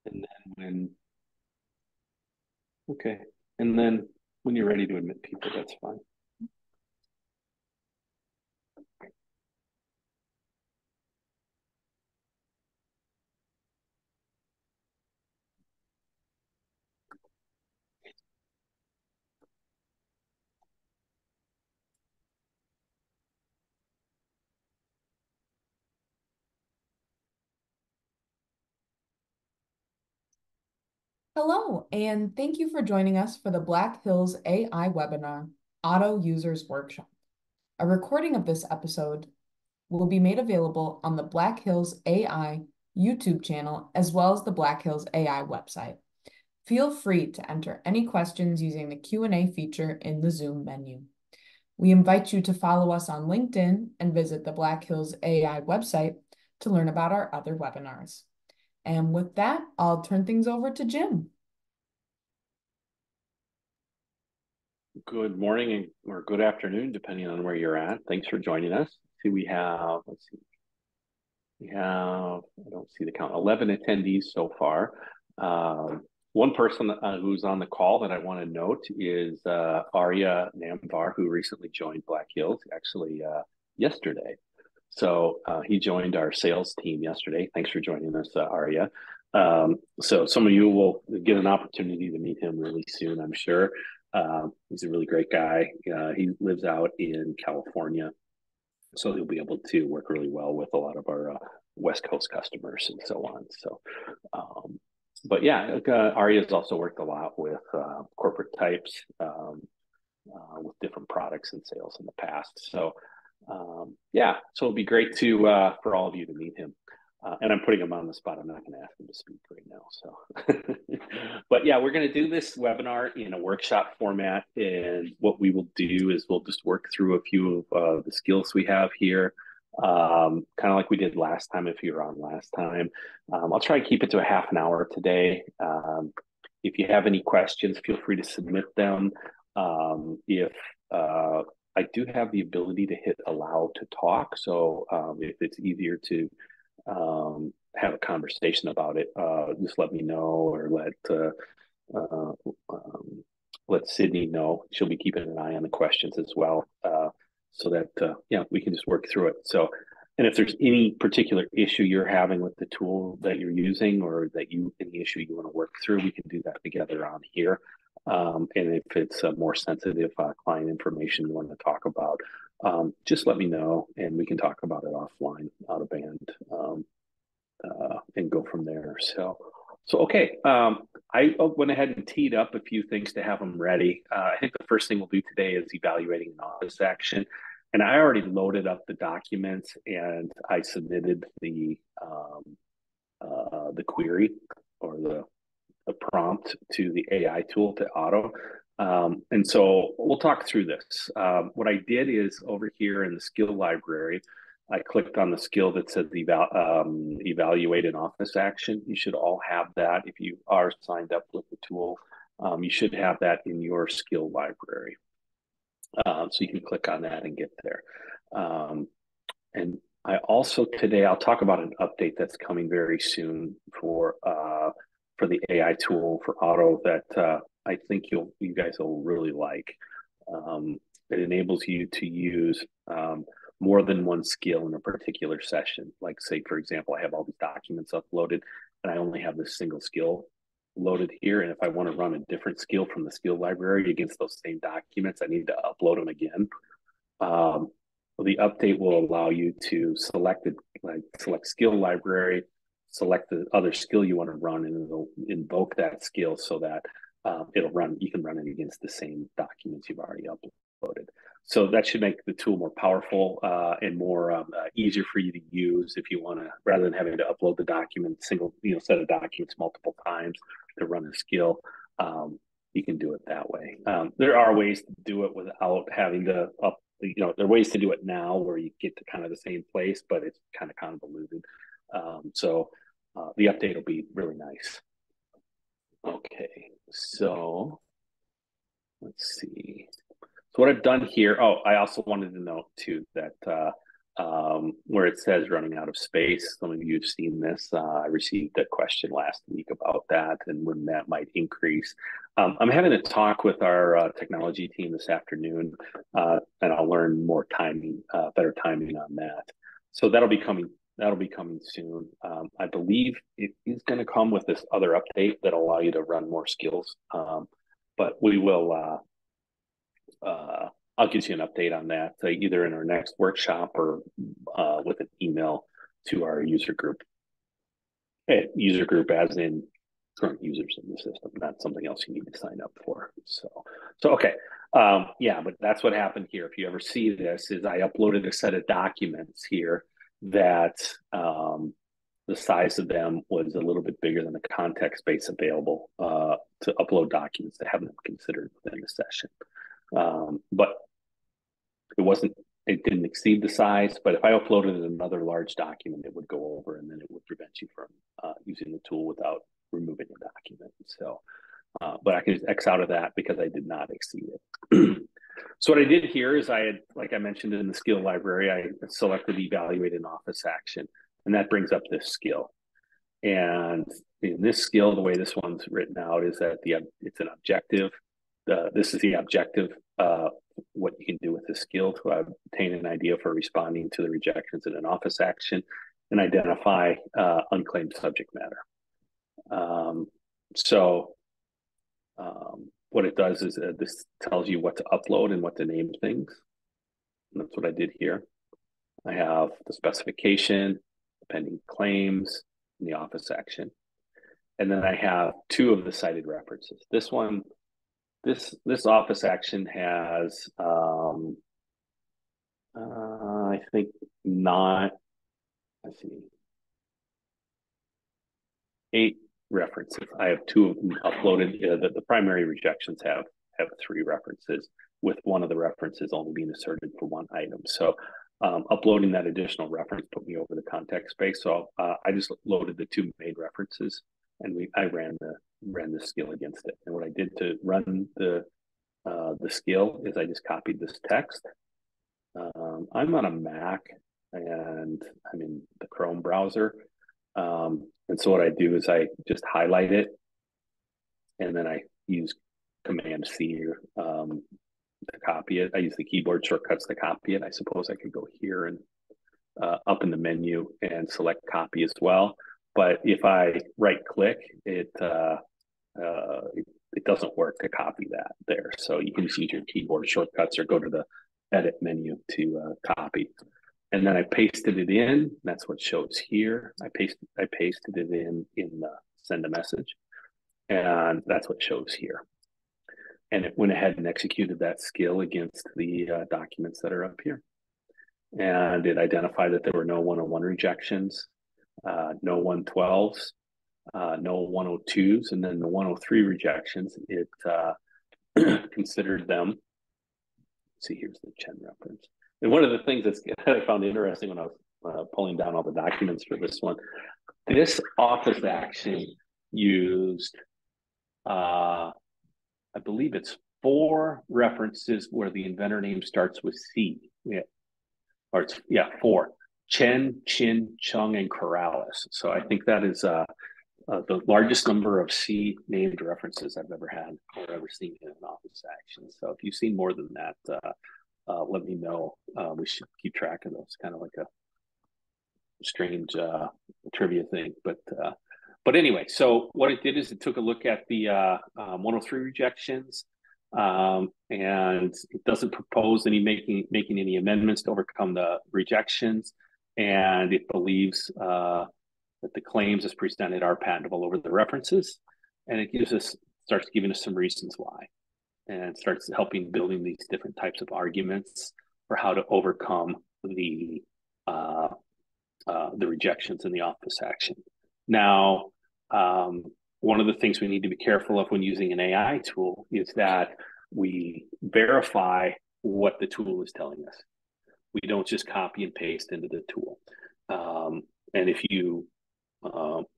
And then okay. And then when you're ready to admit people, that's fine. Hello, and thank you for joining us for the Black Hills AI webinar, Auto Users Workshop. A recording of this episode will be made available on the Black Hills AI YouTube channel as well as the Black Hills AI website. Feel free to enter any questions using the Q&A feature in the Zoom menu. We invite you to follow us on LinkedIn and visit the Black Hills AI website to learn about our other webinars. And with that, I'll turn things over to Jim. Good morning or good afternoon, depending on where you're at. Thanks for joining us. See, let's see, I don't see the count, 11 attendees so far. One person who's on the call that I want to note is Arya Namvar, who recently joined Black Hills, actually yesterday. So he joined our sales team yesterday. Thanks for joining us, Arya. So some of you will get an opportunity to meet him really soon, I'm sure. He's a really great guy. He lives out in California, so he'll be able to work really well with a lot of our West Coast customers and so on. So, but yeah, Arya's also worked a lot with corporate types with different products and sales in the past. So, yeah, so it'll be great to for all of you to meet him. And I'm putting him on the spot. I'm not going to ask him to speak right now. So, but yeah, we're going to do this webinar in a workshop format. And what we will do is we'll just work through a few of the skills we have here, kind of like we did last time, if you were on last time. I'll try to keep it to a half an hour today. If you have any questions, feel free to submit them. If I do have the ability to hit allow to talk, so if it's easier to have a conversation about it, just let me know or uh, let Sydney know. She'll be keeping an eye on the questions as well, so that yeah, we can just work through it. So, and if there's any particular issue you're having with the tool that you're using, or any issue you want to work through, we can do that together on here. And if it's more sensitive client information you want to talk about, just let me know and we can talk about it offline, out of band, and go from there. So okay. I went ahead and teed up a few things to have them ready. I think the first thing we'll do today is evaluating an office action. And I already loaded up the documents and I submitted the query or the prompt to the AI tool to Auto. And so we'll talk through this. What I did is over here in the skill library, I clicked on the skill that says evaluate an office action. You should all have that. If you are signed up with the tool, you should have that in your skill library. So you can click on that and get there. And I also today I'll talk about an update that's coming very soon for the AI tool for Auto that I think you guys will really like. It enables you to use more than one skill in a particular session. Like say, for example, I have all these documents uploaded and I only have this single skill loaded here. And if I want to run a different skill from the skill library against those same documents, I need to upload them again. Um, the update will allow you to select skill library, select the other skill you want to run, and it'll invoke that skill so that you can run it against the same documents you've already uploaded. So that should make the tool more powerful and more easier for you to use if you want to, rather than having to upload the document, single set of documents multiple times to run a skill. You can do it that way. There are ways to do it without having to there are ways to do it now where you get to kind of the same place, but it's kind of convoluted. So the update will be really nice. Okay, so let's see. So what I've done here, oh, I also wanted to note too that where it says running out of space, some of you have seen this. I received a question last week about that and when that might increase. I'm having a talk with our technology team this afternoon, and I'll learn more timing, better timing on that. So that'll be coming. That'll be coming soon. I believe it is going to come with this other update that'll allow you to run more skills. But we will. I'll give you an update on that either in our next workshop or with an email to our user group. User group, as in current users in the system, not something else you need to sign up for. So okay, yeah, but that's what happened here. If you ever see this, is I uploaded a set of documents here that the size of them was a little bit bigger than the context space available to upload documents to have them considered within the session. But it didn't exceed the size, but if I uploaded another large document, it would go over, and then it would prevent you from using the tool without removing a document. So, but I can just X out of that because I did not exceed it. So what I did here is like I mentioned in the skill library, I selected evaluate an office action, and that brings up this skill. And in this skill, the way this one's written out is that it's an objective. This is the objective, what you can do with this skill to obtain an idea for responding to the rejections in an office action and identify unclaimed subject matter. What it does is this tells you what to upload and what to name things. And that's what I did here. I have the specification, the pending claims, and the office action. And then I have two of the cited references. This one, this office action has, I think not, let's see, 8 references. I have 2 of them uploaded. The primary rejections have 3 references, with one of the references only being asserted for one item. So uploading that additional reference put me over the context space. So I just loaded the 2 main references, and I ran the skill against it. And what I did to run the skill is I just copied this text. I'm on a Mac and I'm in the Chrome browser. And so what I do is I just highlight it, and then I use Command C to copy it. I use the keyboard shortcuts to copy it. I suppose I could go here and up in the menu and select copy as well. But if I right click, it doesn't work to copy that there. So you can just use your keyboard shortcuts or go to the edit menu to copy. And then I pasted it in. That's what shows here. I pasted it in send a message, and that's what shows here. And it went ahead and executed that skill against the documents that are up here. And it identified that there were no 101 rejections, no 112s, no 102s, and then the 103 rejections, it considered them. Let's see, here's the Chen reference. And one of the things that I found interesting when I was pulling down all the documents for this one, this office action used, I believe it's 4 references where the inventor name starts with C. Yeah, or it's, yeah, 4. Chen, Chin, Chung, and Corrales. So I think that is the largest number of C named references I've ever had or ever seen in an office action. So if you've seen more than that, let me know. We should keep track of those. Kind of like a strange trivia thing, but anyway. So what it did is it took a look at the 103 rejections, and it doesn't propose making any amendments to overcome the rejections, and it believes that the claims as presented are patentable over the references, and it starts giving us some reasons why, and starts helping building these different types of arguments for how to overcome the rejections in the office action. Now, one of the things we need to be careful of when using an AI tool is that we verify what the tool is telling us. We don't just copy and paste into the tool. And if you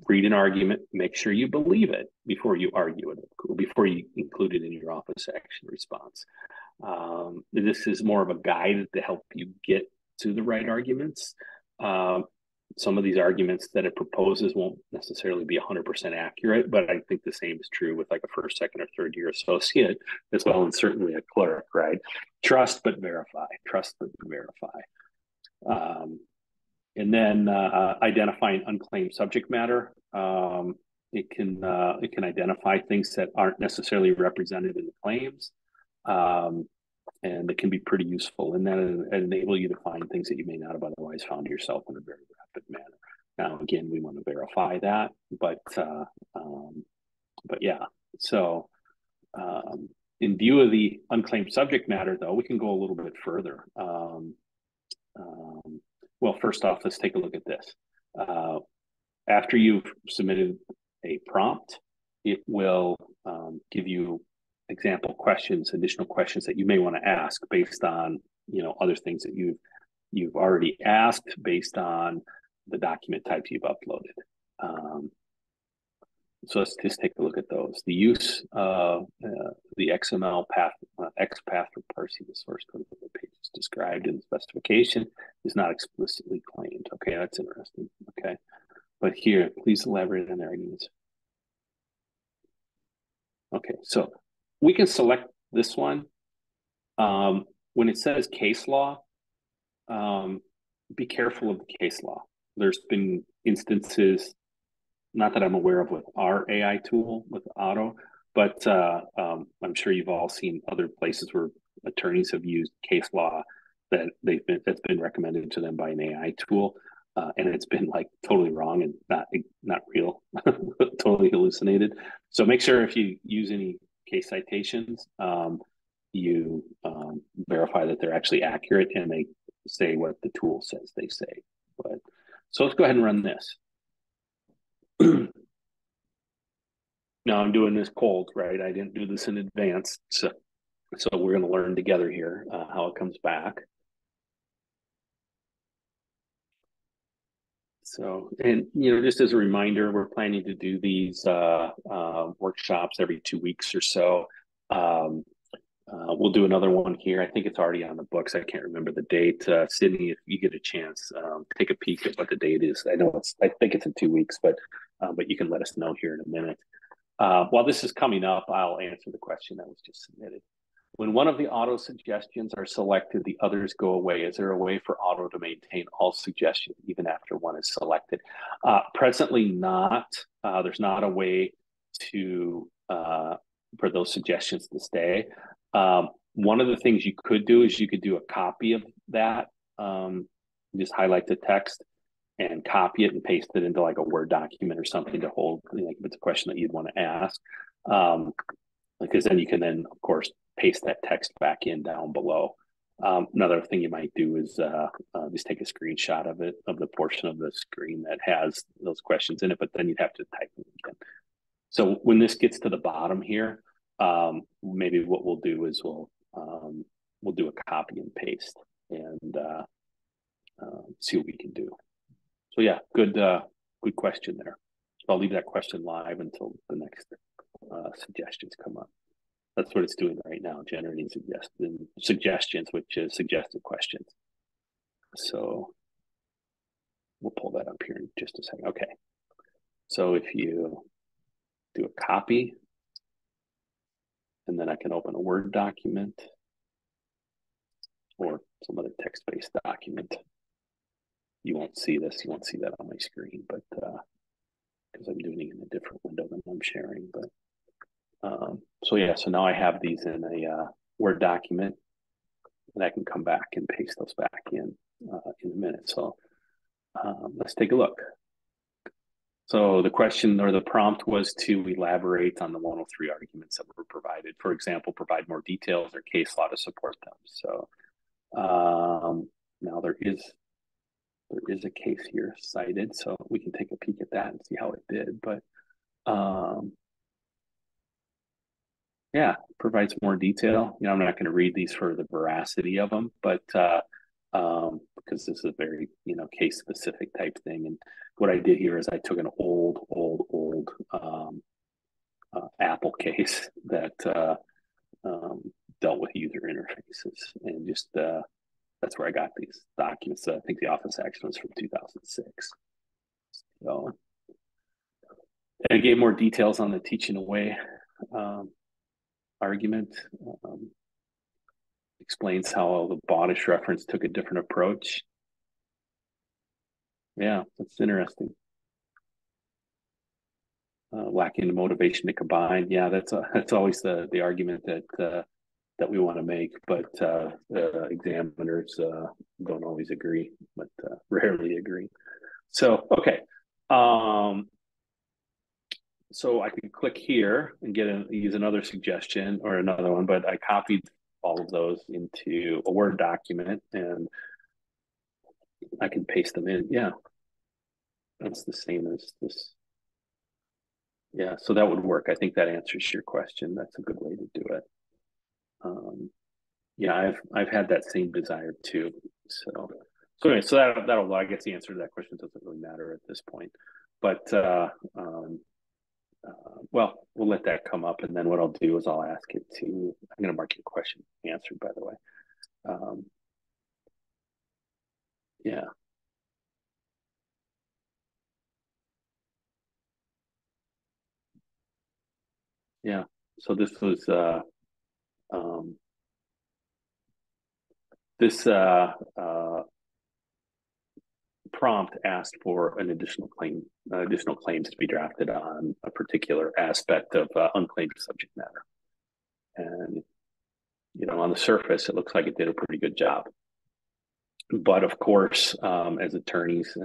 read an argument, make sure you believe it before you argue it, before you include it in your office action response. This is more of a guide to help you get to the right arguments. some of these arguments that it proposes won't necessarily be 100% accurate, but I think the same is true with like a first, second, or third year associate as well, and certainly a clerk, right? Trust but verify, trust but verify. And then identifying unclaimed subject matter. It can identify things that aren't necessarily represented in the claims, and it can be pretty useful. And then it enable you to find things that you may not have otherwise found yourself in a very rapid manner. Now, again, we want to verify that, but yeah. So, in view of the unclaimed subject matter, though, we can go a little bit further. Well, first off, let's take a look at this. After you've submitted a prompt, it will give you example questions, additional questions that you may want to ask based on, other things that you've already asked based on the document types you've uploaded. So let's just take a look at those. The use of the XML path, XPath for parsing the source code of the pages described in the specification is not explicitly claimed. Okay, that's interesting. Okay, but here, please elaborate on the arguments. Okay, so we can select this one. When it says case law, be careful of the case law. There's been instances, not that I'm aware of with our AI tool with Otto, but I'm sure you've all seen other places where attorneys have used case law that's been recommended to them by an AI tool, and it's been like totally wrong and not real, totally hallucinated. So make sure if you use any case citations, you verify that they're actually accurate and they say what the tool says they say. But so let's go ahead and run this. Now I'm doing this cold, right? I didn't do this in advance, so we're going to learn together here how it comes back. So, and just as a reminder, we're planning to do these workshops every 2 weeks or so. We'll do another one here. I think it's already on the books. I can't remember the date. Sydney, if you get a chance, take a peek at what the date is. I think it's in 2 weeks, but you can let us know here in a minute. While this is coming up, I'll answer the question that was just submitted. When one of the auto suggestions are selected, the others go away. Is there a way for auto to maintain all suggestions even after one is selected? Presently not. There's not a way to for those suggestions to stay. One of the things you could do is you could do a copy of that. Just highlight the text and copy it and paste it into like a Word document or something to hold, like if it's a question that you'd want to ask. Because then you can of course, paste that text back in down below. Another thing you might do is just take a screenshot of the portion of the screen that has those questions in it, but then you'd have to type them again. So when this gets to the bottom here, maybe what we'll do is we'll do a copy and paste and see what we can do. So yeah, good question there. So I'll leave that question live until the next suggestions come up. That's what it's doing right now, generating suggestions, which is suggested questions. So we'll pull that up here in just a second. Okay. So if you do a copy, and then I can open a Word document or some other text-based document. You won't see this. You won't see that on my screen, but because I'm doing it in a different window than I'm sharing. But so yeah, so now I have these in a Word document, and I can come back and paste those back in a minute. So let's take a look. So the question or the prompt was to elaborate on the 103 arguments that were provided. For example, provide more details or case law to support them. So now there is a case here cited, so we can take a peek at that and see how it did. But yeah, provides more detail. I'm not going to read these for the veracity of them, but because this is a very case specific type thing. And what I did here is I took an old Apple case that dealt with user interfaces and just that's where I got these documents. I think the office action was from 2006. So, and I gave more details on the teaching away argument. Explains how the Bodish reference took a different approach. Yeah, that's interesting. Lacking the motivation to combine. Yeah, that's always the argument that we want to make, but examiners don't always agree, but rarely agree. So okay, so I can click here and use another suggestion or another one, but I copied all of those into a Word document and I can paste them in. Yeah, that's the same as this. Yeah, so that would work. I think that answers your question. That's a good way to do it. Yeah, I've had that same desire too. So anyway, so that'll I guess the answer to that question doesn't really matter at this point. But well, we'll let that come up, and then what I'll do is I'll ask it to. I'm going to mark your question answered, by the way. Yeah. Yeah. So this was this prompt asked for an additional claims to be drafted on a particular aspect of unclaimed subject matter, and on the surface it looks like it did a pretty good job. But of course, as attorneys,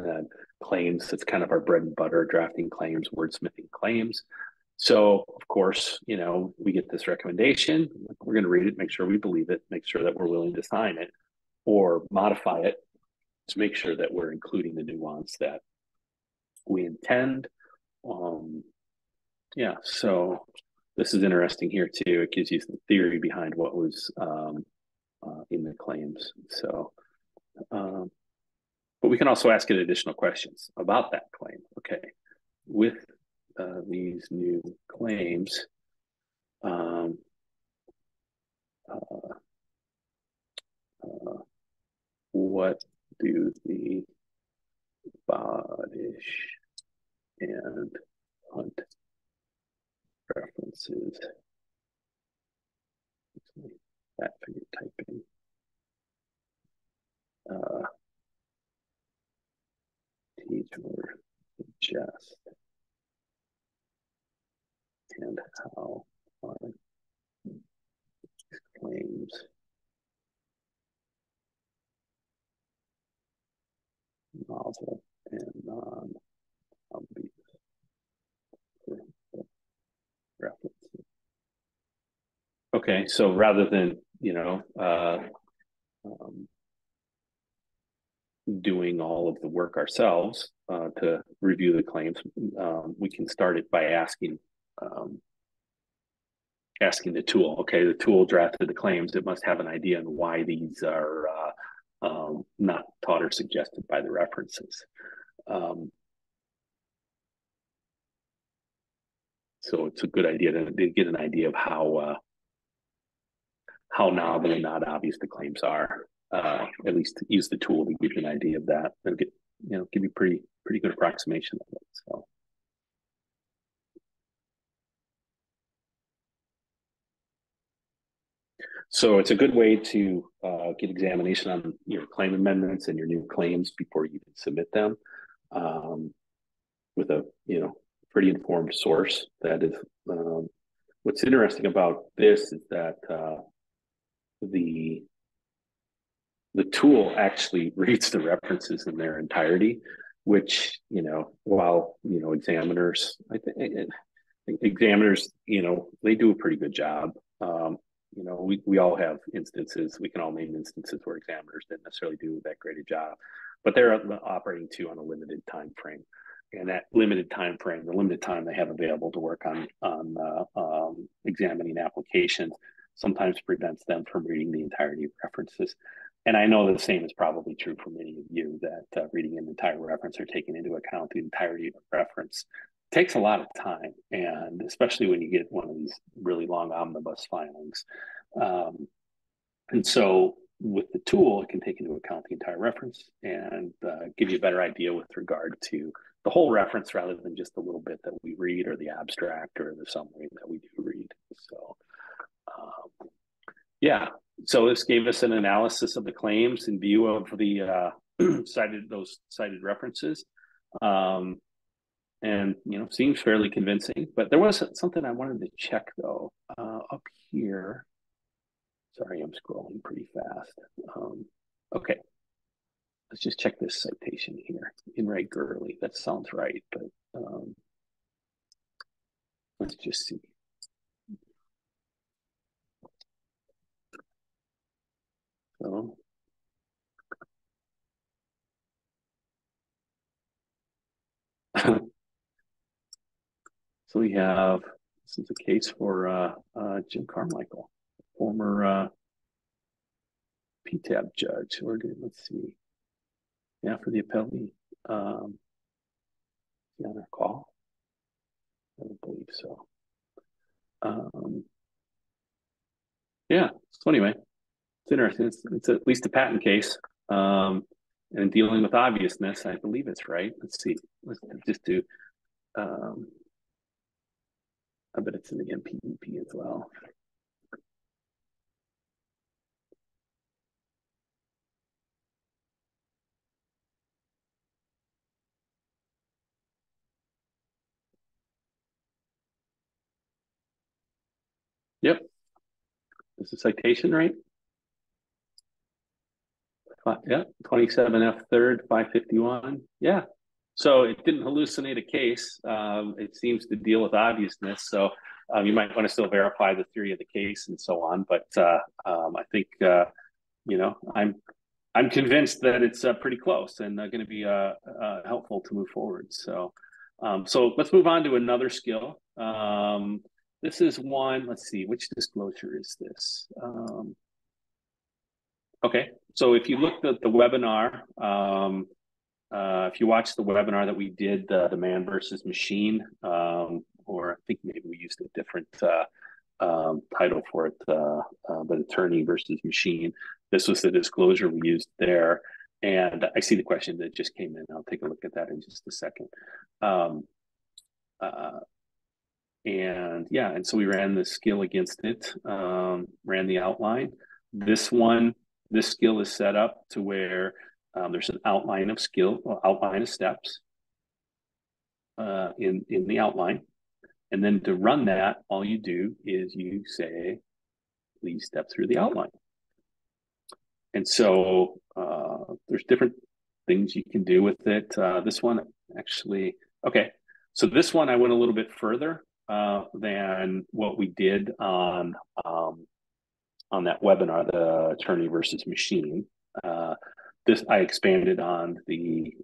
claims, it's kind of our bread and butter, drafting claims, wordsmithing claims. So, of course, we get this recommendation. We're going to read it, make sure we believe it, make sure that we're willing to sign it or modify it to make sure that we're including the nuance that we intend. Yeah, so this is interesting here too. It gives you the theory behind what was in the claims. So, but we can also ask it additional questions about that claim. Okay, with these new claims, what do the Bodish and Hunt references, that figure typing, teach or suggest, and how are claims novel and non-obvious for references. Okay, so rather than doing all of the work ourselves to review the claims, we can start it by asking the tool. Okay, the tool drafted the claims. It must have an idea on why these are not taught or suggested by the references. So it's a good idea to get an idea of how novel and not obvious the claims are. At least use the tool to give you an idea of that. It'll give you pretty good approximation of it. So it's a good way to get examination on your claim amendments and your new claims before you can submit them, with a pretty informed source. That is, what's interesting about this is that the tool actually reads the references in their entirety, which while examiners, I think examiners, they do a pretty good job. We all have instances. We can all name instances where examiners didn't necessarily do that great a job, but they're operating too on a limited time frame, and that limited time frame, the limited time they have available to work on examining applications, sometimes prevents them from reading the entirety of references. And I know the same is probably true for many of you, that reading an entire reference or taking into account the entirety of a reference takes a lot of time, and especially when you get one of these really long omnibus filings. And so with the tool, it can take into account the entire reference and give you a better idea with regard to the whole reference rather than just the little bit that we read or the abstract or the summary that we do read. So, yeah. So this gave us an analysis of the claims in view of the cited references. And, seems fairly convincing. But there was something I wanted to check, though, up here. Sorry, I'm scrolling pretty fast. Okay. Let's just check this citation here. In Ray Gurley. That sounds right, but let's just see. So, so we have, this is a case for Jim Carmichael, former PTAB judge. Let's see. Yeah, for the appellee. On our call? I don't believe so. Yeah. So anyway, it's interesting. It's at least a patent case. And dealing with obviousness, I believe it's right. Let's see. Let's just do. I bet it's in the MPEP as well. Yep. Is the citation right? Yeah, 27F3rd 551. Yeah. So it didn't hallucinate a case. It seems to deal with obviousness. So you might want to still verify the theory of the case and so on. But I think I'm convinced that it's pretty close and going to be helpful to move forward. So let's move on to another skill. This is one. Let's see, which disclosure is this? Okay, so if you looked at the webinar, if you watched the webinar that we did, the man versus machine, or I think maybe we used a different title for it, but attorney versus machine. This was the disclosure we used there. And I see the question that just came in. I'll take a look at that in just a second. And so we ran the skill against it, ran the outline. This skill is set up to where there's an outline of outline of steps in the outline. And then to run that, all you do is you say, please step through the outline. And so there's different things you can do with it. This one actually, okay. So this one, I went a little bit further than what we did on that webinar, the attorney versus machine. I expanded on the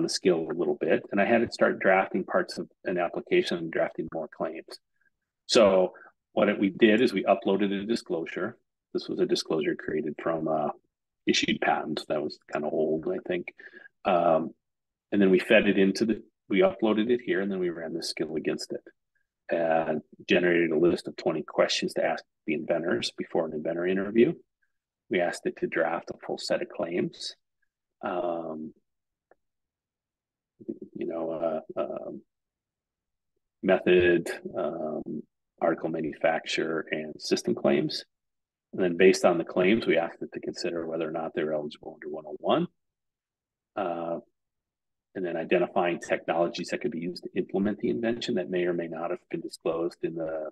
skill a little bit, and I had it start drafting parts of an application and drafting more claims. So what we did is we uploaded a disclosure. This was a disclosure created from issued patent that was kind of old, I think. And then we fed it we uploaded it here, and then we ran the skill against it and generated a list of 20 questions to ask the inventors before an inventor interview. We asked it to draft a full set of claims. Method, article manufacturer, and system claims. And then based on the claims, we asked it to consider whether or not they're eligible under 101. And then identifying technologies that could be used to implement the invention that may or may not have been disclosed in the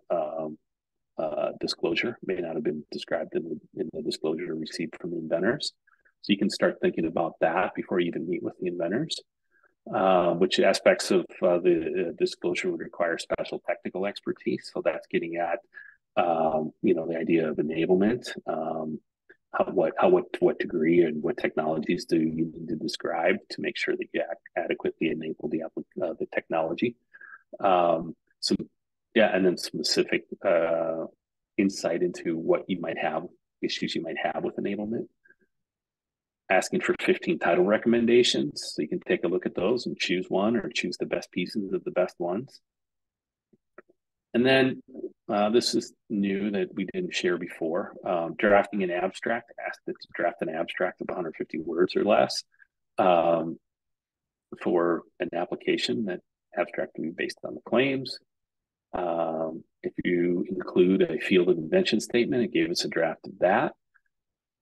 disclosure, may not have been described in the disclosure received from the inventors. So you can start thinking about that before you even meet with the inventors. Which aspects of the disclosure would require special technical expertise. So that's getting at, the idea of enablement. What degree and what technologies do you need to describe to make sure that you adequately enable the technology? And then specific insight into what you might have, issues you might have with enablement. Asking for 15 title recommendations, so you can take a look at those and choose one or choose the best pieces of the best ones. And then This is new that we didn't share before. Drafting an abstract, asked it to draft an abstract of 150 words or less um, for an application. That abstract can be based on the claims. If you include a field of invention statement, it gave us a draft of that.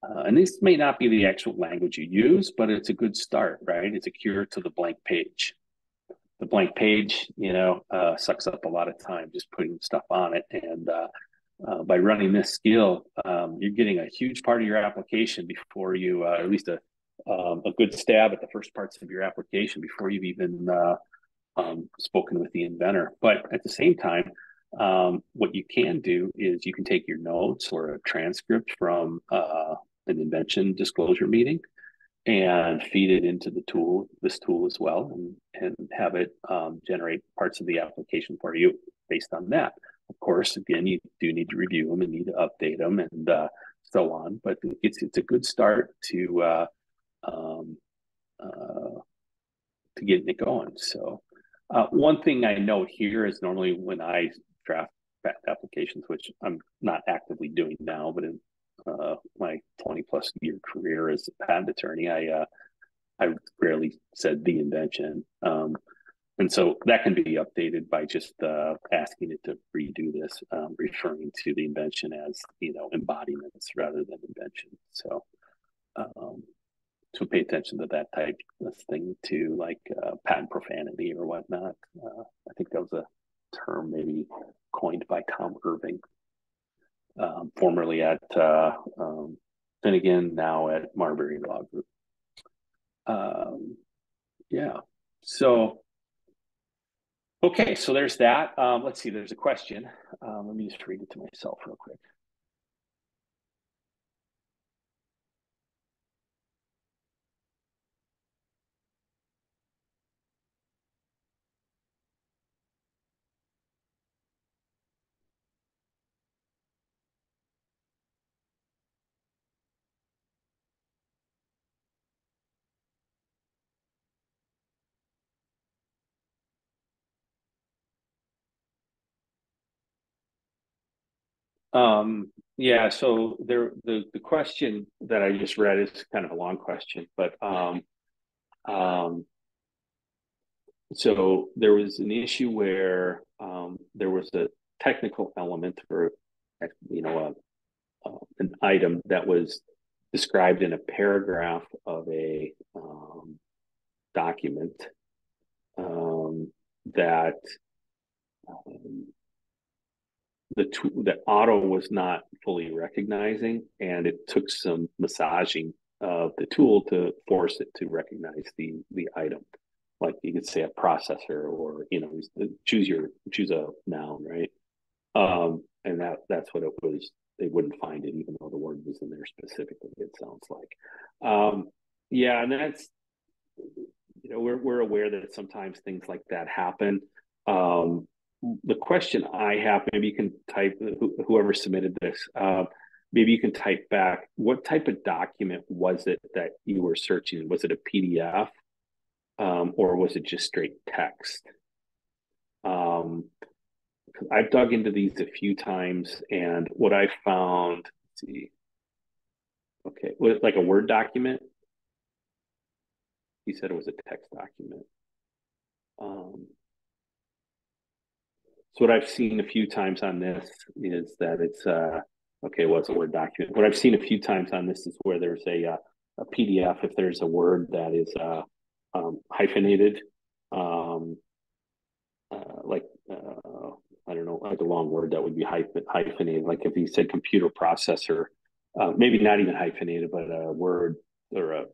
And this may not be the actual language you use, but it's a good start, right? It's a cure to the blank page. The blank page, sucks up a lot of time just putting stuff on it. And by running this skill, you're getting a huge part of your application before you, at least a good stab at the first parts of your application before you've even spoken with the inventor. But at the same time, what you can do is you can take your notes or a transcript from an invention disclosure meeting and feed it into this tool as well, and have it generate parts of the application for you based on that. Of course, again, you do need to review them and need to update them and so on. But it's a good start to getting it going. So one thing I note here is normally when I draft patent applications, which I'm not actively doing now, but in my 20 plus year career as a patent attorney, I rarely said the invention. And so that can be updated by just asking it to redo this, referring to the invention as, embodiments rather than invention. So pay attention to that type of thing too, like patent profanity or whatnot. I think that was a term maybe coined by Tom Irving, formerly at and again now at Marbury Law Group. Yeah. So okay, so there's that. Let's see. There's a question. Let me just read it to myself real quick. Yeah, so the question that I just read is kind of a long question, but um, so there was an issue where there was a technical element or an item that was described in a paragraph of a document that um, the auto was not fully recognizing, and it took some massaging of the tool to force it to recognize the item. Like you could say a processor, or choose a noun, right? And that's what it was. They wouldn't find it, even though the word was in there specifically. It sounds like, yeah, and that's we're aware that sometimes things like that happen. The question I have, maybe you can type, whoever submitted this, maybe you can type back, what type of document was it that you were searching? Was it a PDF, or was it just straight text? I've dug into these a few times, and what I found, let's see, okay, was it like a Word document? He said it was a text document. So what I've seen a few times on this is that it's okay. Well, it's a Word document. What I've seen a few times on this is where there's a PDF. If there's a word that is hyphenated, like I don't know, like a long word that would be hyphenated. Like if you said computer processor, maybe not even hyphenated, but a word or a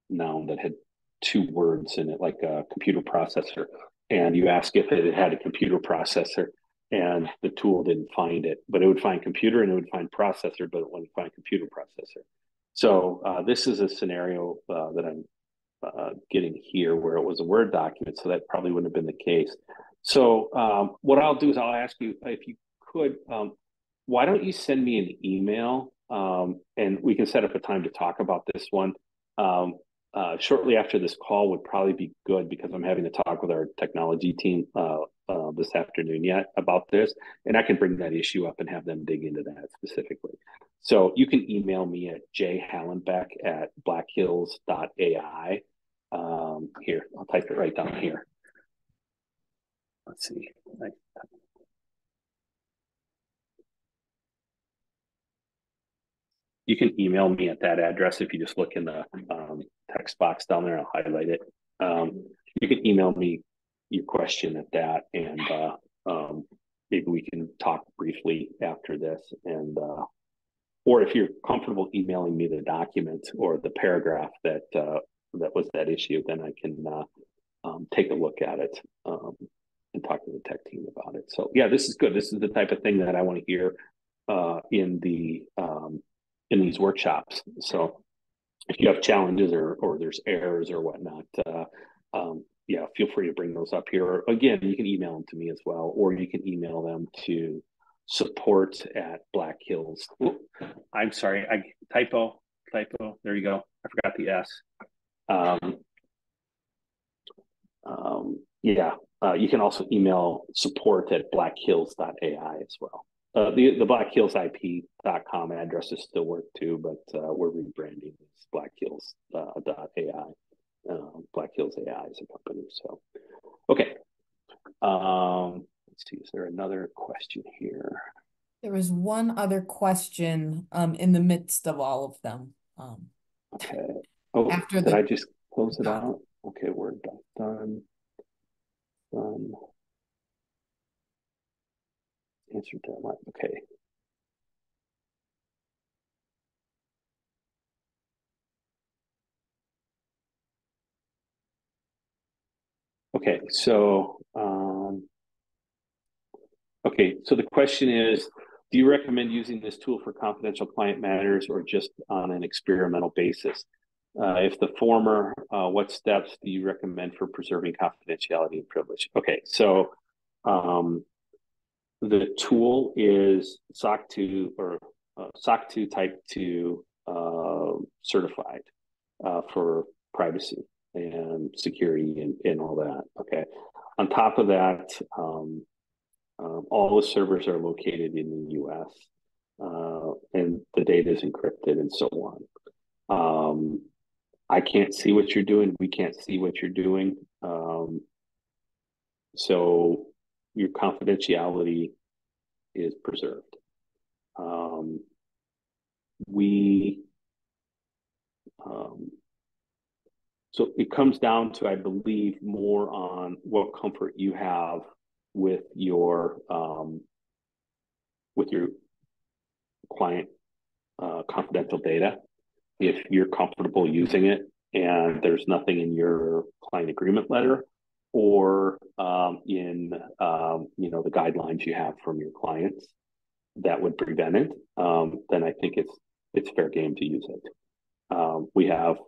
noun that had two words in it, like a computer processor, and you ask if it had a computer processor, and the tool didn't find it, but it would find computer and it would find processor, but it wouldn't find computer processor. So this is a scenario that I'm getting here where it was a Word document, so that probably wouldn't have been the case. So what I'll do is I'll ask you if you could, why don't you send me an email, and we can set up a time to talk about this one. Shortly after this call would probably be good because I'm having to talk with our technology team this afternoon yet about this, and I can bring that issue up and have them dig into that specifically. So you can email me at jhallenbeck@blackhills.ai. Here, I'll type it right down here. Let's see. You can email me at that address if you just look in the text box down there. I'll highlight it. You can email me your question at that, and maybe we can talk briefly after this. And or if you're comfortable emailing me the document or the paragraph that was that issue, then I can take a look at it and talk to the tech team about it. So yeah, this is good. This is the type of thing that I want to hear in these workshops. So if you have challenges or there's errors or whatnot, yeah, feel free to bring those up here. Again, you can email them to me as well, or you can email them to support@Black Hills. Ooh, I'm sorry, typo. There you go. I forgot the S. Yeah, you can also email support@blackhills.ai as well. The blackhillsip.com address is still work too, but we're rebranding as blackhills.ai. Black Hills AI is a company. So, okay. Let's see. Is there another question here? There was one other question in the midst of all of them. Okay. Oh, after did I just close it out? Okay, we're done. Answered that one. Okay. Okay, so so the question is, do you recommend using this tool for confidential client matters or just on an experimental basis? If the former, what steps do you recommend for preserving confidentiality and privilege? Okay, so the tool is SOC 2 or SOC 2 Type 2 certified for privacy and security and all that. Okay. On top of that, all the servers are located in the US and the data is encrypted and so on. I can't see what you're doing. We can't see what you're doing. So your confidentiality is preserved. So it comes down to, I believe, more on what comfort you have with your client confidential data. If you're comfortable using it and there's nothing in your client agreement letter or in the guidelines you have from your clients that would prevent it, then I think it's fair game to use it. We have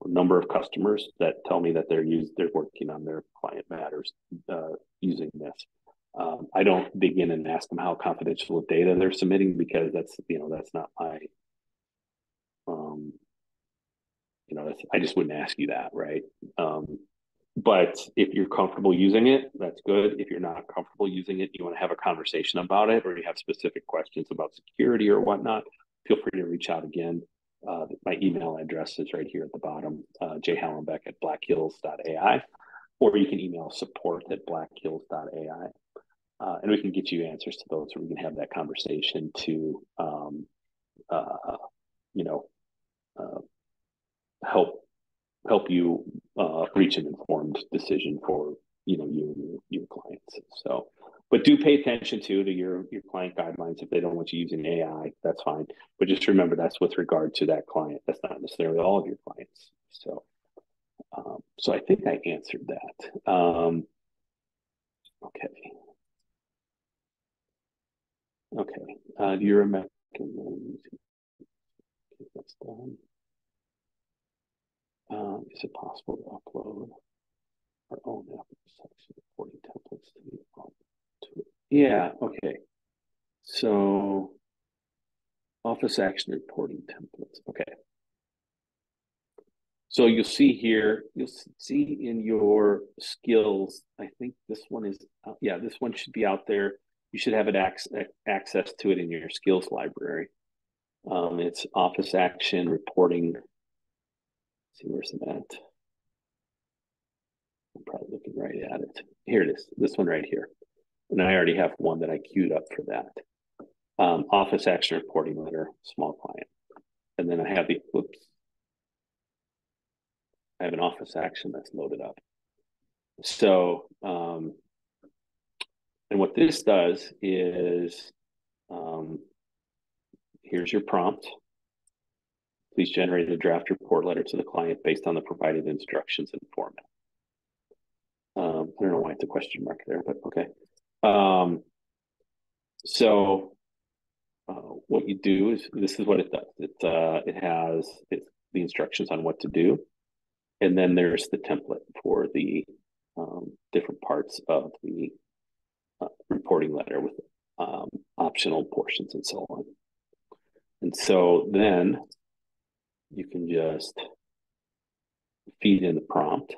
a number of customers that tell me that they're working on their client matters using this. I don't begin and ask them how confidential data they're submitting because that's not my I just wouldn't ask you that, right? But if you're comfortable using it, that's good. If you're not comfortable using it, you want to have a conversation about it, or you have specific questions about security or whatnot, feel free to reach out again. My email address is right here at the bottom, jhallenbeck@blackhills.ai, or you can email support@blackhills.ai. And we can get you answers to those, or we can have that conversation to, help you reach an informed decision for you and your clients. So, but do pay attention to your client guidelines. If they don't want you using AI, that's fine. But just remember that's with regard to that client. That's not necessarily all of your clients. So, so I think I answered that. Okay. Do you remember? That's done. Is it possible to upload our own section reporting templates to it? Yeah, okay. So office action reporting templates. Okay. So you'll see here, you'll see in your skills, I think this one is, yeah, this one should be out there. You should have it access to it in your skills library. It's office action reporting. Let's see, where's it at? I'm probably looking right at it. Here it is, this one right here. And I already have one that I queued up for that. Office action reporting letter, small client. And then I have the, whoops, I have an office action that's loaded up. So, and what this does is, here's your prompt. Please generate a draft report letter to the client based on the provided instructions and format. I don't know why it's a question mark there, but okay. So what you do is, this is what it does. It has the instructions on what to do. And then there's the template for the different parts of the reporting letter with optional portions and so on. And so then you can just feed in the prompt.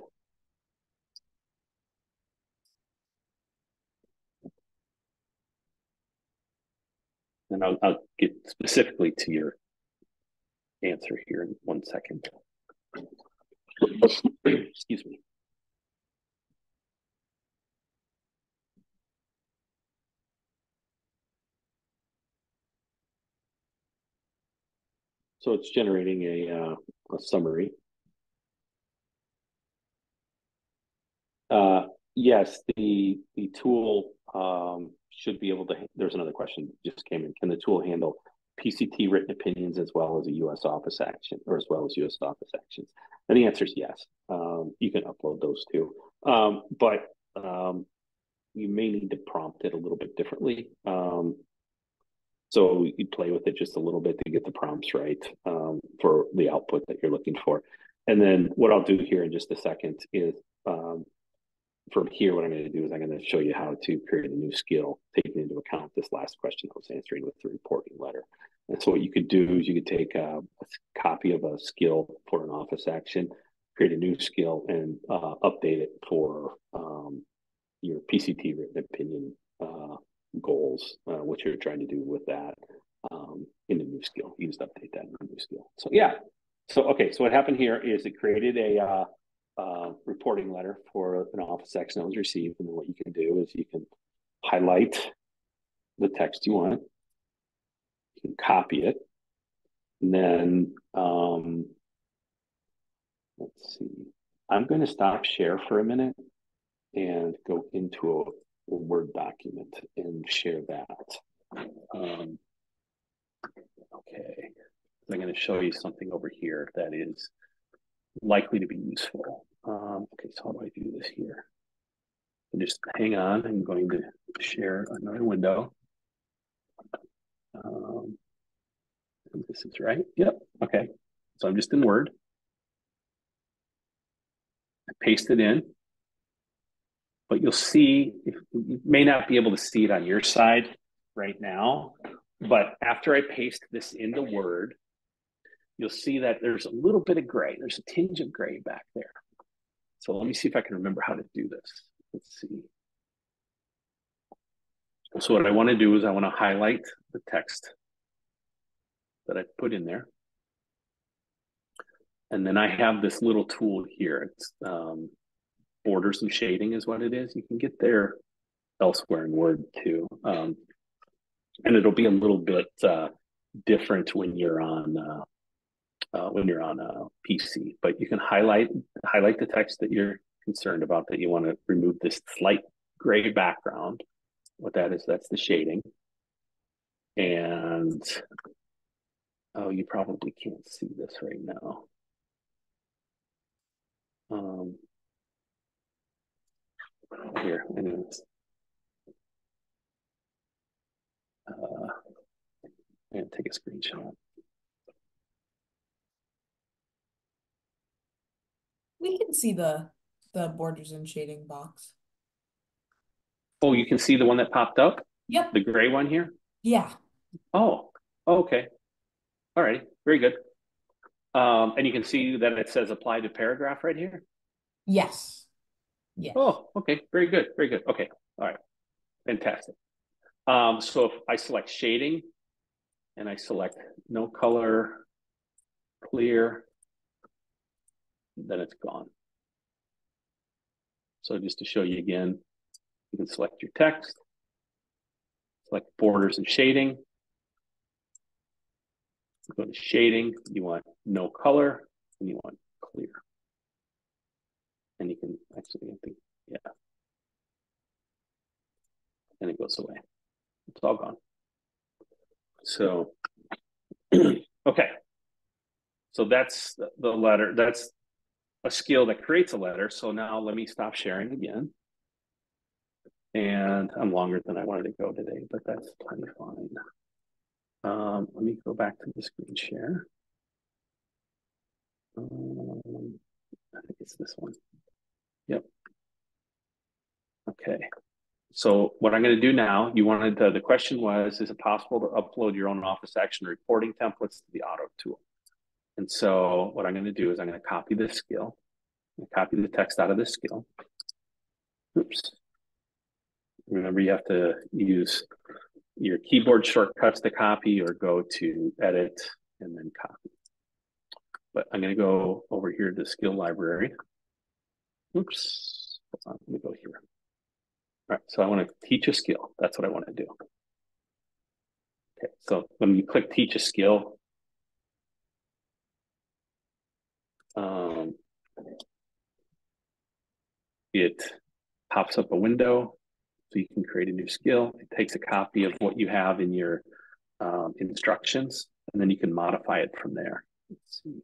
And I'll get specifically to your answer here in 1 second. Excuse me. So it's generating a summary. Yes, the tool should be able to. There's another question that just came in. Can the tool handle PCT written opinions as well as a U.S. office action, or as well as U.S. office actions? And the answer is yes. You can upload those too, but you may need to prompt it a little bit differently. So you play with it just a little bit to get the prompts right for the output that you're looking for. And then what I'll do here in just a second is from here, what I'm going to do is I'm going to show you how to create a new skill, taking into account this last question I was answering with the reporting letter. And so what you could do is you could take a copy of a skill for an office action, create a new skill, and update it for your PCT written opinion goals, what you're trying to do with that in the new skill. You just update that in the new skill. So yeah. So okay. So what happened here is it created a reporting letter for an office action that was received, and then what you can do is you can highlight the text you want, you can copy it, and then let's see. I'm going to stop share for a minute and go into a Word document and share that. Okay, I'm going to show you something over here that is likely to be useful. Okay, so how do I do this here? Just hang on, I'm going to share another window. This is right, yep, okay. So I'm just in Word. I paste it in, but you'll see, you may not be able to see it on your side right now, but after I paste this into Word, you'll see that there's a little bit of gray. There's a tinge of gray back there. So let me see if I can remember how to do this. Let's see. So what I want to do is I want to highlight the text that I put in there. And then I have this little tool here. It's borders and shading is what it is. You can get there elsewhere in Word too. And it'll be a little bit different when you're on a PC, but you can highlight the text that you're concerned about, that you want to remove this slight gray background. What that is, that's the shading. And oh, you probably can't see this right now. Here, anyways. And take a screenshot. We can see the borders and shading box. Oh, you can see the one that popped up? Yep. The gray one here? Yeah. Oh, okay. All right, very good. And you can see that it says apply to paragraph right here. Yes. Yes. Oh, okay. Very good. Very good. Okay. All right. Fantastic. So if I select shading and I select no color, clear, then it's gone. So just to show you again, you can select your text, select borders and shading. Go to shading, you want no color, and you want clear. And you can actually, I think, yeah. And it goes away. It's all gone. So, okay. So that's the letter. That's a skill that creates a letter. So now let me stop sharing again. And I'm longer than I wanted to go today, but that's plenty fine. Let me go back to the screen share. I think it's this one. Yep. Okay. So what I'm going to do now, you wanted the question was, is it possible to upload your own office action reporting templates to the Auto tool? And so what I'm going to do is I'm going to copy this skill, copy the text out of this skill. Oops. Remember, you have to use your keyboard shortcuts to copy or go to edit and then copy. But I'm going to go over here to the skill library. Oops. Hold on, let me go here. All right, so I want to teach a skill. That's what I want to do. Okay, so when you click teach a skill, it pops up a window so you can create a new skill. It takes a copy of what you have in your instructions, and then you can modify it from there. Let's see.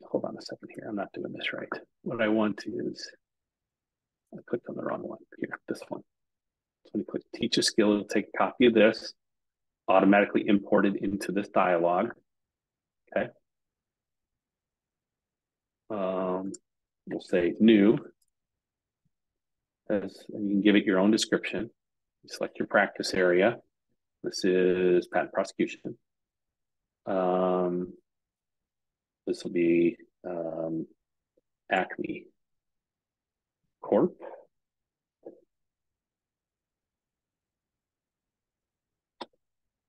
Hold on a second here. I'm not doing this right. What I want is, I clicked on the wrong one here, this one. So when you click teach a skill, it'll take a copy of this, automatically import it into this dialog. Okay. We'll say new, and you can give it your own description. You select your practice area. This is patent prosecution. This will be Acme Corp.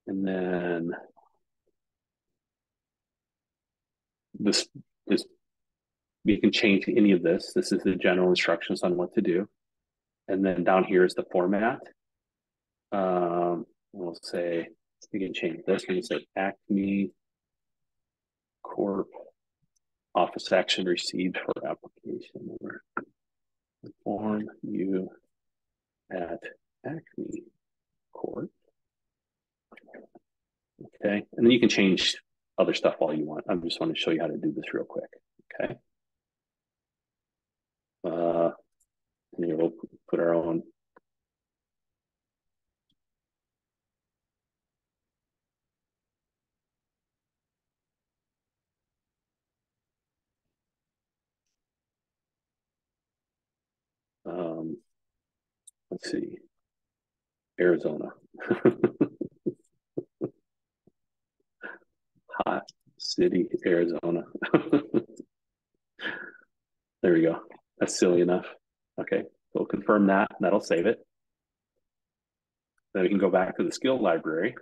And then this we can change any of this. This is the general instructions on what to do. And then down here is the format. We'll say, we can change this. We can say Acme Corp office action received for application or inform you at Acme Corp. Okay, and then you can change other stuff all you want. I just want to show you how to do this real quick. Okay. And here we'll put our own. Let's see, Arizona. Hot city, Arizona. There we go. That's silly enough. Okay, we'll confirm that. That'll save it. Then we can go back to the skill library.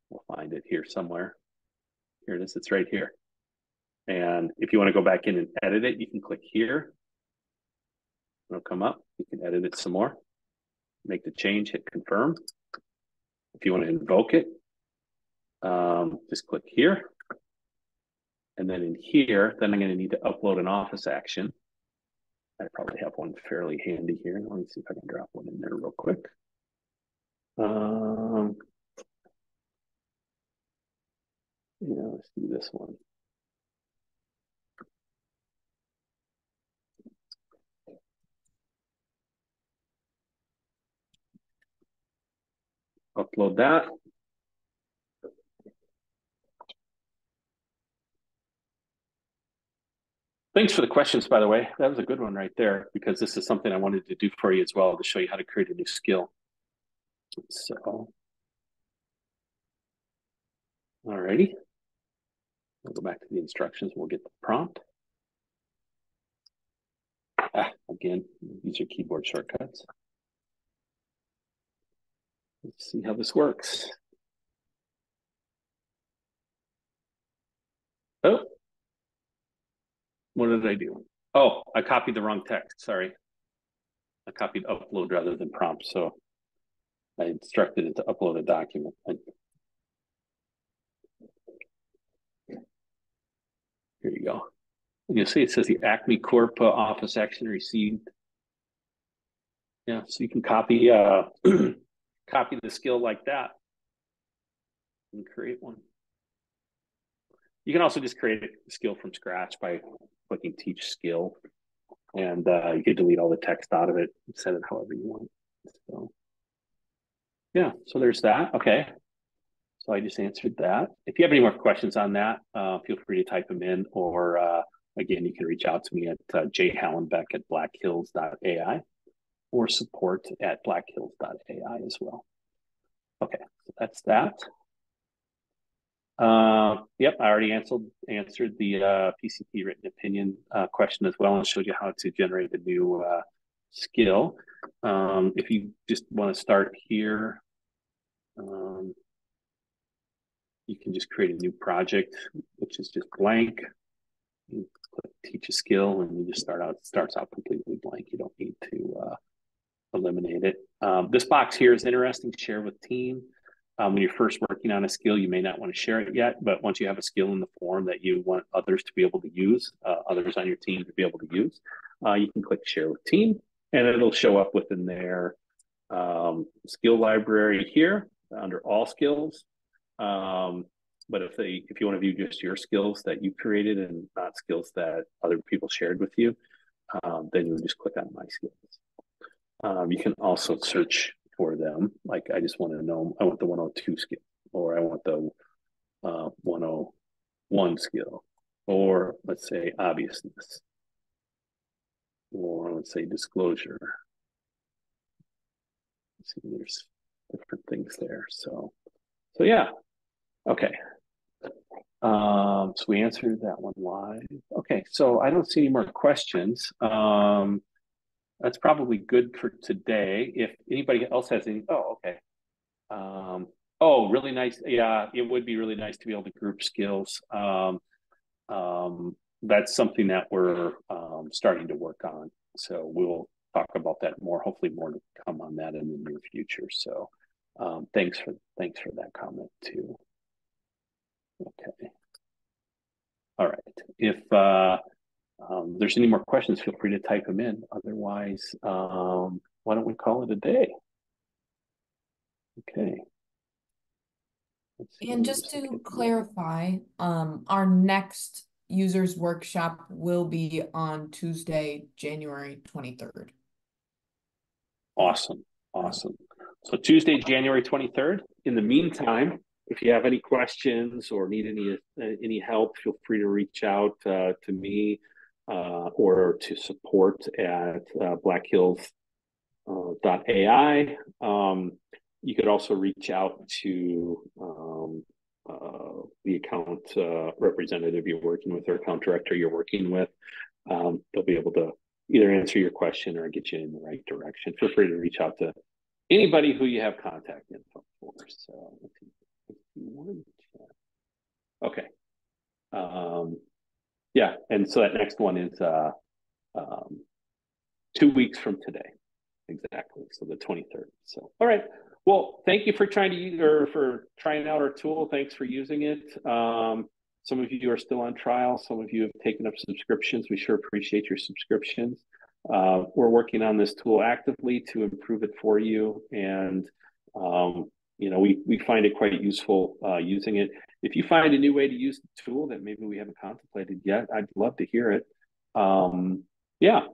We'll find it here somewhere. Here it is. It's right here. And if you want to go back in and edit it, you can click here. It'll come up. You can edit it some more. Make the change, hit confirm. If you want to invoke it, just click here. And then in here, then I'm going to need to upload an office action. I probably have one fairly handy here. Let me see if I can drop one in there real quick. Yeah, let's do this one. Upload that. Thanks for the questions, by the way. That was a good one right there, because this is something I wanted to do for you as well, to show you how to create a new skill. So, all righty. We'll go back to the instructions. We'll get the prompt. Again, these are keyboard shortcuts. Let's see how this works. Oh, what did I do? Oh, I copied the wrong text. Sorry. I copied upload rather than prompt. So I instructed it to upload a document. Here you go. And you'll see it says the Acme Corp office action received. Yeah, so you can copy copy the skill like that and create one. You can also just create a skill from scratch by clicking teach skill, and you can delete all the text out of it and set it however you want. So yeah, so there's that. Okay, so I just answered that. If you have any more questions on that, feel free to type them in, or again, you can reach out to me at jhallenbeck@blackhills.ai or support@blackhills.ai as well. Okay, so that's that. Yep, I already answered the PCP written opinion question as well, and showed you how to generate a new skill. If you just want to start here, you can just create a new project, which is just blank. You click teach a skill, and you just starts out completely blank. You don't need to eliminate it. This box here is interesting to share with team. When you're first working on a skill, you may not want to share it yet, but once you have a skill in the form that you want others to be able to use, others on your team to be able to use, you can click share with team, and it'll show up within their skill library here under all skills. But if you want to view just your skills that you created and not skills that other people shared with you, then you would just click on my skills. You can also search for them. Like, I just want to know, I want the 102 skill, or I want the 101 skill, or let's say obviousness, or let's say disclosure. Let's see, there's different things there. So yeah. Okay. So we answered that one live. Okay, so I don't see any more questions. That's probably good for today. If anybody else has any, okay. Oh, really nice. Yeah, it would be really nice to be able to group skills. That's something that we're starting to work on. So we'll talk about that more. Hopefully, more to come on that in the near future. So thanks for that comment too. Okay. All right. If there's any more questions, feel free to type them in. Otherwise, why don't we call it a day? Okay. And just to clarify, our next users workshop will be on Tuesday, January 23rd. Awesome. So Tuesday, January 23rd. In the meantime, if you have any questions or need any help, feel free to reach out to me or to support at blackhills.ai. You could also reach out to the account representative you're working with, or account director you're working with. They'll be able to either answer your question or get you in the right direction. Feel free to reach out to anybody who you have contact info for. So okay. Yeah, and so that next one is 2 weeks from today. Exactly. So the 23rd. So all right. Well, thank you for trying out our tool. Thanks for using it. Some of you are still on trial. Some of you have taken up subscriptions. We sure appreciate your subscriptions. We're working on this tool actively to improve it for you, and we find it quite useful using it. If you find a new way to use the tool that maybe we haven't contemplated yet, I'd love to hear it. Yeah,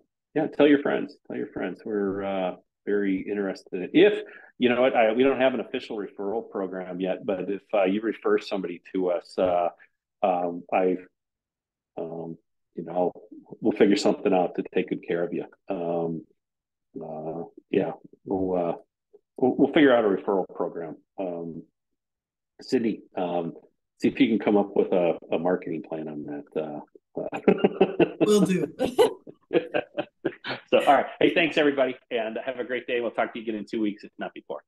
tell your friends. We're very interested. If we don't have an official referral program yet, but if you refer somebody to us, we'll figure something out to take good care of you. We'll figure out a referral program. Sydney, See if you can come up with a marketing plan on that. Will do. So, all right. Hey, thanks everybody, and have a great day. We'll talk to you again in 2 weeks, if not before.